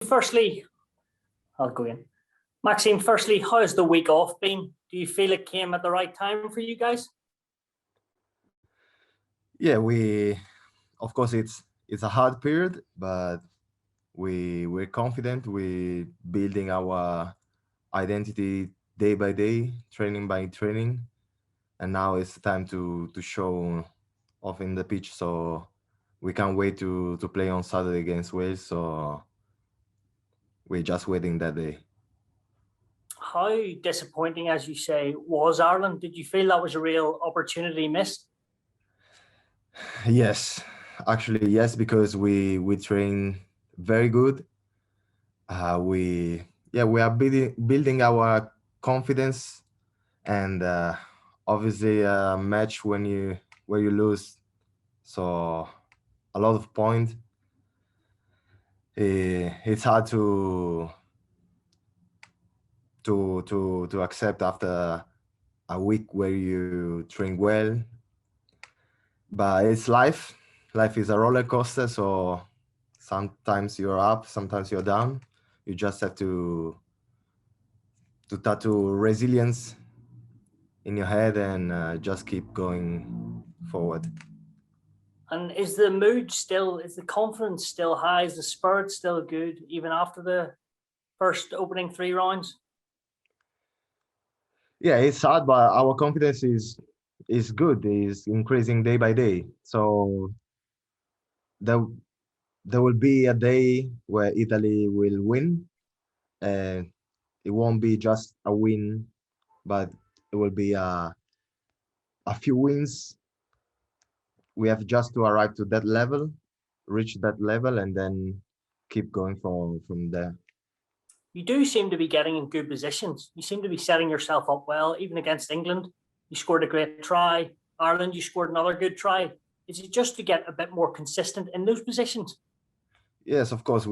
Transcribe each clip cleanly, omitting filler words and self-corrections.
Firstly, I'll go in. Maxime, firstly, how's the week off been? Do you feel it came at the right time for you guys? Yeah, of course it's a hard period, but we're confident. We're building our identity day by day, training by training, and now it's time to show off in the pitch. So we can't wait to play on Saturday against Wales. So we're just waiting that day. How disappointing, as you say, was Ireland? Did you feel that was a real opportunity missed? Yes, actually yes, because we train very good. We are building our confidence, and obviously a match when you where you lose, so a lot of points. It's hard to accept after a week where you train well, but it's life. Life is a roller coaster, so sometimes you're up, sometimes you're down. You just have to tattoo resilience in your head and just keep going forward. And is the mood still, is the confidence still high? Is the spirit still good, even after the first opening 3 rounds? Yeah, it's hard, but our confidence is good. Is increasing day by day. So there there will be a day where Italy will win, and it won't be just a win, but it will be a few wins. We have just to arrive to that level, reach that level, and then keep going from there. You do seem to be getting in good positions. You seem to be setting yourself up well, even against England. You scored a great try. Ireland, you scored another good try. Is it just to get a bit more consistent in those positions? Yes, of course.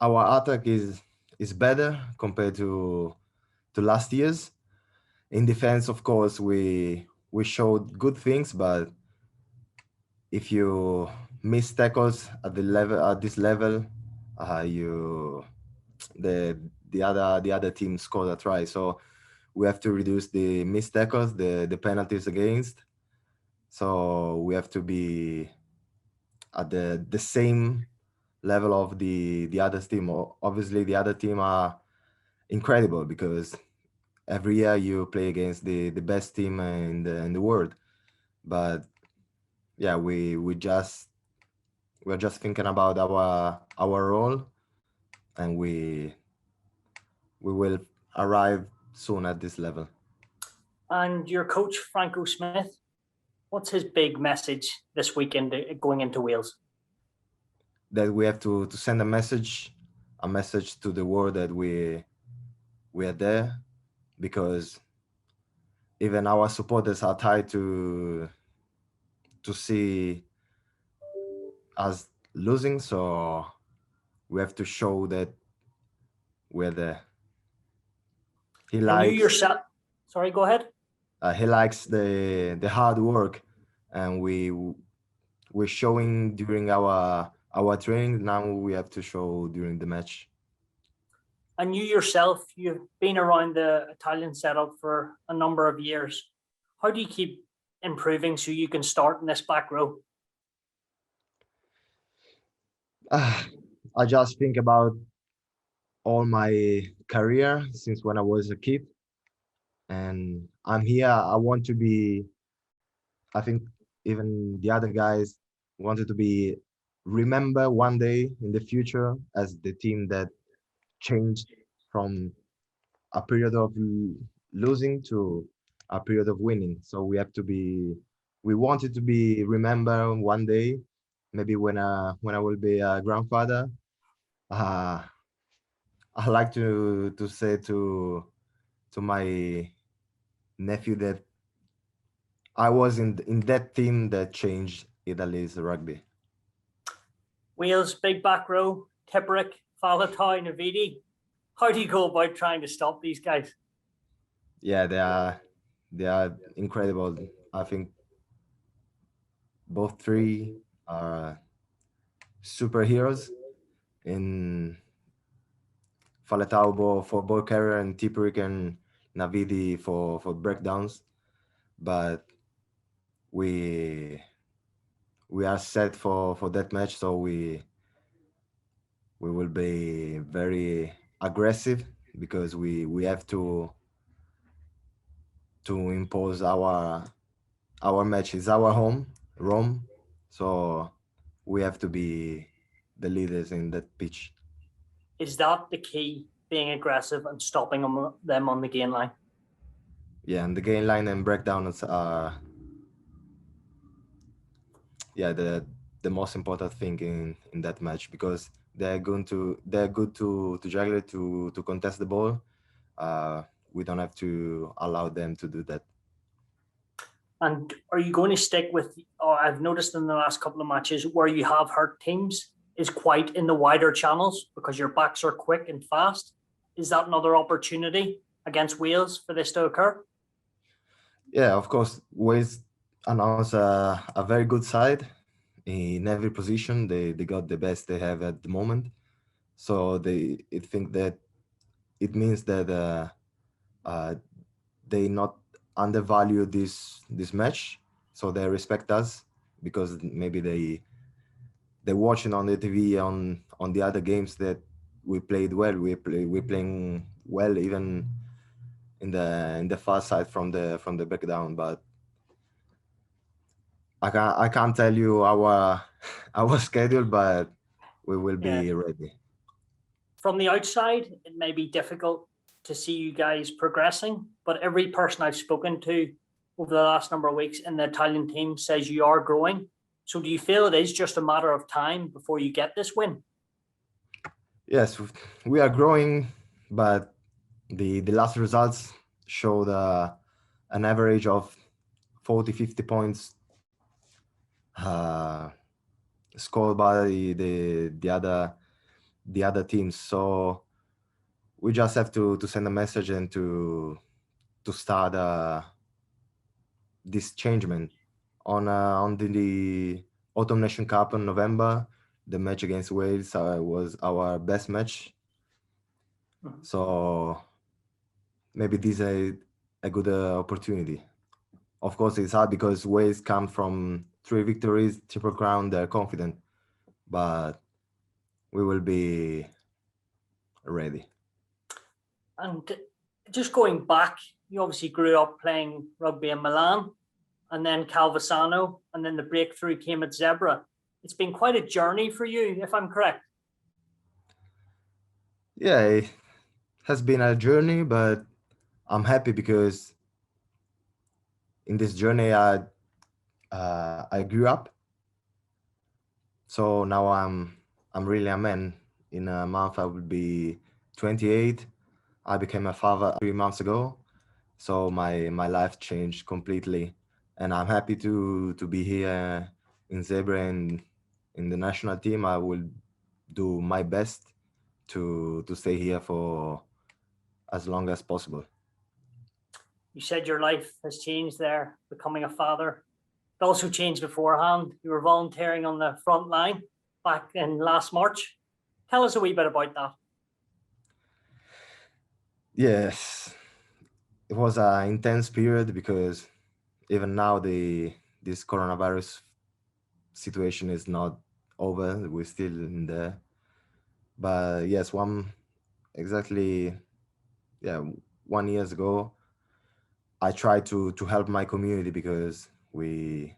Our attack is better compared to last year's. In defense, of course, we showed good things, but if you miss tackles at this level, you the other team scored a try. So we have to reduce the missed tackles, the penalties against. So we have to be at the same level of the other team. Obviously, the other team are incredible because every year you play against the best team in the world. But yeah, we're just thinking about our role, and we will arrive soon at this level. And your coach, Franco Smith, what's his big message this weekend going into Wales? That we have to send a message to the world that we are there, because even our supporters are tired to see us losing. So we have to show that we're there. He And you likes yourself, sorry, go ahead. he likes the hard work, and we're showing during our training. Now we have to show during the match. And you yourself, you've been around the Italian setup for a number of years. How do you keep improving so you can start in this back row? I just think about all my career since when I was a kid, and I'm here. I want to be. I think even the other guys wanted to be remember one day in the future as the team that changed from a period of losing to a period of winning. So we have to be. We wanted to be remember one day, maybe when I will be a grandfather. Uh, I like to say to my nephew that I was in that team that changed Italy's rugby. Wales, big back row, Tipperick, Falatau, Navidi. How do you go about trying to stop these guys? Yeah, they are incredible. I think both three are superheroes in Faletau for ball carrier and Tipurik and Navidi for breakdowns. But we are set for that match, so we will be very aggressive because we have to impose our match. Is our home, Rome, so we have to be the leaders in that pitch. Is that the key, being aggressive and stopping them on the gain line? Yeah, and the gain line and breakdowns are the most important thing in that match, because they're good to juggle, to contest the ball. We don't have to allow them to do that. And are you going to stick with, I've noticed in the last couple of matches where you have hurt teams is quite in the wider channels because your backs are quick and fast. Is that another opportunity against Wales for this to occur? Yeah, of course. Wales announced a very good side in every position. They got the best they have at the moment. So they think that it means that they not undervalue this match. So they respect us because maybe they're watching on the TV on the other games that we played well. We're playing well even in the far side from the back down. But I can't tell you our our schedule, but we will be ready. From the outside, it may be difficult to see you guys progressing, but every person I've spoken to over the last number of weeks in the Italian team says you are growing. So do you feel it is just a matter of time before you get this win? Yes, we are growing, but the last results showed an average of 40-50 points scored by the other teams. So we just have to send a message and to start this changement on the Autumn Nation Cup in November. The match against Wales was our best match. So maybe this is a good opportunity. Of course, it's hard because Wales come from 3 victories, Triple Crown. They're confident, but we will be ready. And just going back, you obviously grew up playing rugby in Milan, and then Calvisano, and then the breakthrough came at Zebra. It's been quite a journey for you, if I'm correct. Yeah, it has been a journey, but I'm happy because in this journey I grew up. So now I'm really a man. In a month I will be 28. I became a father 3 months ago. So my life changed completely, and I'm happy to be here in Zebra and in the national team. I will do my best to stay here for as long as possible. You said your life has changed there, becoming a father. It also changed beforehand. You were volunteering on the front line back in last March. Tell us a wee bit about that. Yes, it was an intense period because even now this coronavirus situation is not over. We're still in there. But yes, 1 years ago, I tried to help my community because we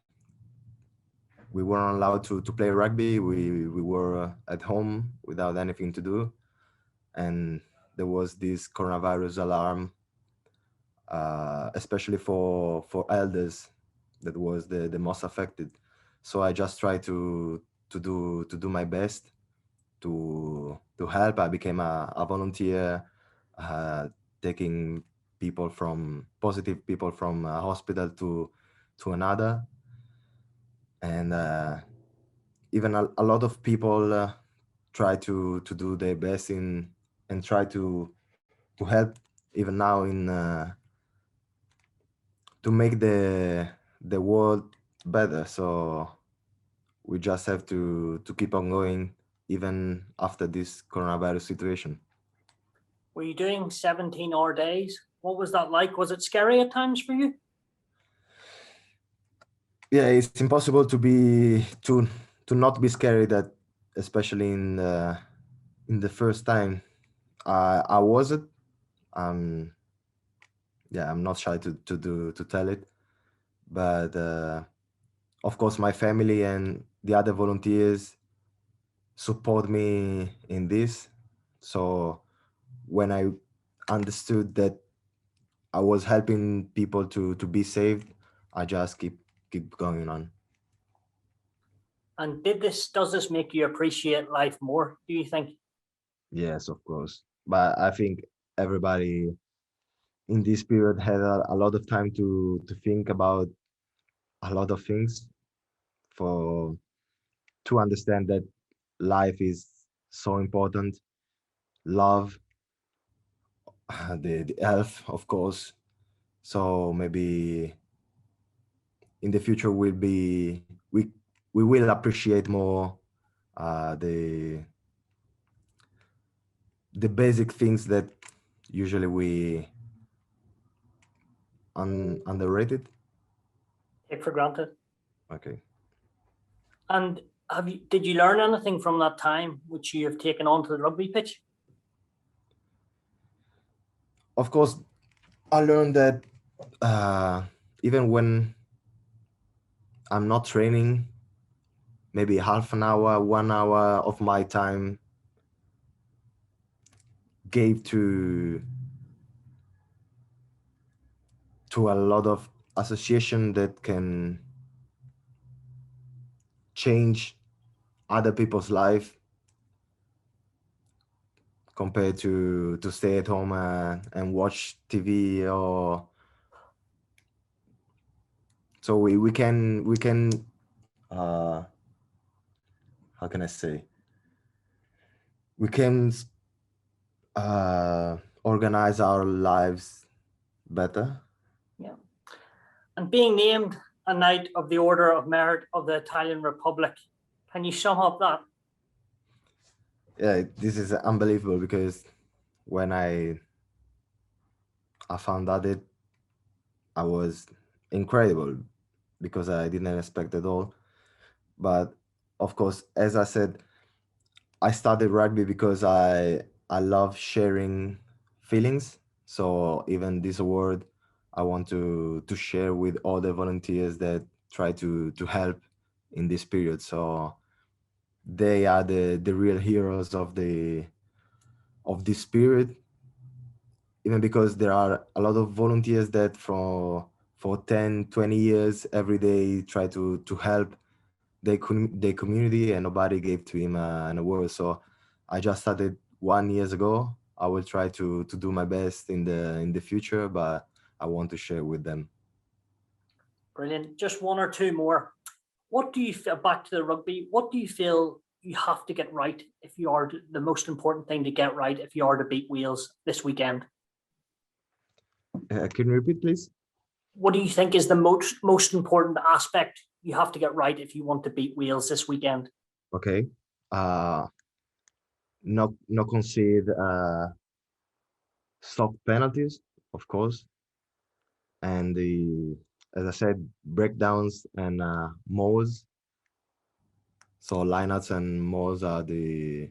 weren't allowed to play rugby. We were at home without anything to do, and there was this coronavirus alarm, especially for elders. That was the most affected. So I just tried to do my best to help. I became a volunteer, taking positive people from a hospital to another, and even a lot of people try to do their best and try to help even now in to make the world better. So we just have to keep on going even after this coronavirus situation. Were you doing 17-hour days? What was that like? Was it scary at times for you? Yeah, it's impossible to not be scary, that especially in the first time. I wasn't. Yeah, I'm not shy to tell it, but of course my family and the other volunteers support me in this. So when I understood that I was helping people to be saved, I just keep going on. And does this make you appreciate life more, do you think? Yes, of course. But I think everybody in this period had a lot of time to think about a lot of things, for to understand that life is so important. Love, the health, of course. So maybe in the future we will appreciate more uh, the the basic things that usually we underrated. Take for granted. Okay. And did you learn anything from that time which you have taken onto the rugby pitch? Of course, I learned that even when I'm not training, maybe half an hour, 1 hour of my time gave to a lot of association that can change other people's life, compared to stay at home and watch TV. Or so we can uh how can I say, we can organize our lives better. Yeah. And being named a Knight of the Order of Merit of the Italian Republic, can you sum up that? Yeah, this is unbelievable, because when I found out I was incredible, because I didn't expect at all. But of course, as I said, I started rugby because I love sharing feelings. So even this award, I want to share with all the volunteers that try to help in this period. So they are the real heroes of this period. Even because there are a lot of volunteers that for 10, 20 years every day try to help their community, and nobody gave to him an award. So I just started 1 year ago. I will try to do my best in the future, but I want to share with them. Brilliant. Just one or two more. What do you feel, back to the rugby, what do you feel you have to get right if you are the most important thing to get right if you are to beat Wales this weekend? Can you repeat, please? What do you think is the most important aspect you have to get right if you want to beat Wales this weekend? Okay. Not concede soft penalties, of course, and as I said, breakdowns and mauls. So lineouts and mauls are the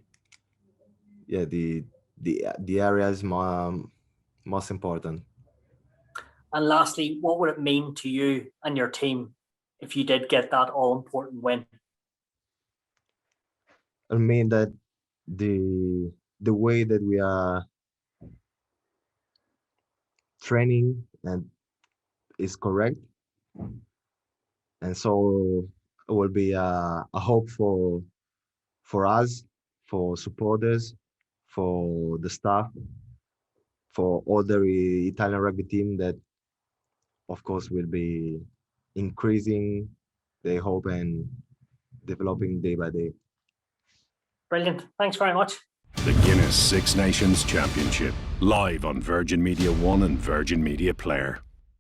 areas most important. And lastly, what would it mean to you and your team if you did get that all-important win? I mean that the way that we are training and is correct, and so it will be a hope for us, for supporters, for the staff, for all the Italian rugby team that, of course, will be increasing their hope and developing day by day. Brilliant. Thanks very much. The Guinness Six Nations Championship, live on Virgin Media One and Virgin Media Player.